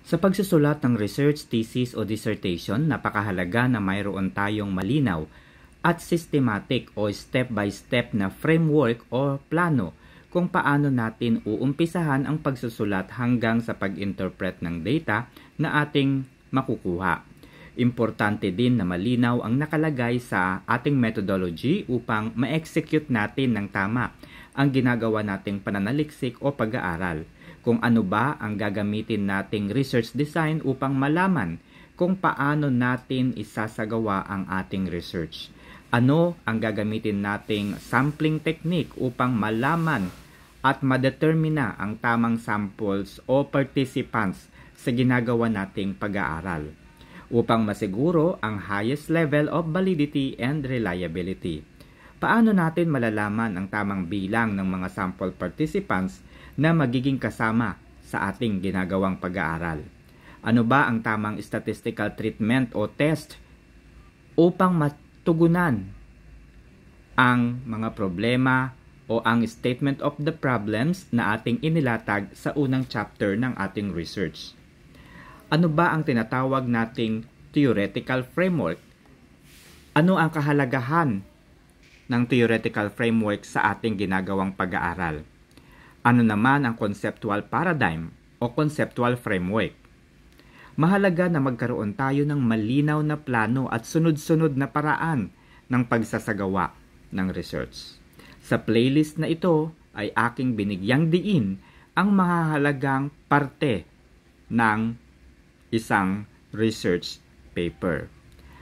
Sa pagsusulat ng research thesis o dissertation, napakahalaga na mayroon tayong malinaw at systematic o step-by-step na framework o plano kung paano natin uumpisahan ang pagsusulat hanggang sa pag-interpret ng data na ating makukuha. Importante din na malinaw ang nakalagay sa ating methodology upang ma-execute natin ng tama ang ginagawa nating pananaliksik o pag-aaral. Kung ano ba ang gagamitin nating research design upang malaman kung paano natin isasagawa ang ating research. Ano ang gagamitin nating sampling technique upang malaman at madetermina ang tamang samples o participants sa ginagawa nating pag-aaral upang masiguro ang highest level of validity and reliability. Paano natin malalaman ang tamang bilang ng mga sample participants na magiging kasama sa ating ginagawang pag-aaral? Ano ba ang tamang statistical treatment o test upang matugunan ang mga problema o ang statement of the problems na ating inilatag sa unang chapter ng ating research? Ano ba ang tinatawag nating theoretical framework? Ano ang kahalagahan ng theoretical framework sa ating ginagawang pag-aaral? Ano naman ang conceptual paradigm o conceptual framework? Mahalaga na magkaroon tayo ng malinaw na plano at sunod-sunod na paraan ng pagsasagawa ng research. Sa playlist na ito ay aking binigyang diin ang mahahalagang parte ng isang research paper.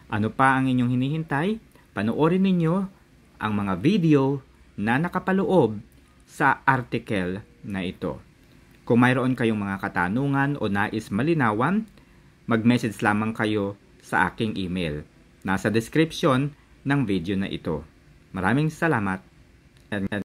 Ano pa ang inyong hinihintay? Panoorin ninyo ang mga video na nakapaloob sa article na ito. Kung mayroon kayong mga katanungan o nais malinawan, mag-message lamang kayo sa aking email. Nasa description ng video na ito. Maraming salamat.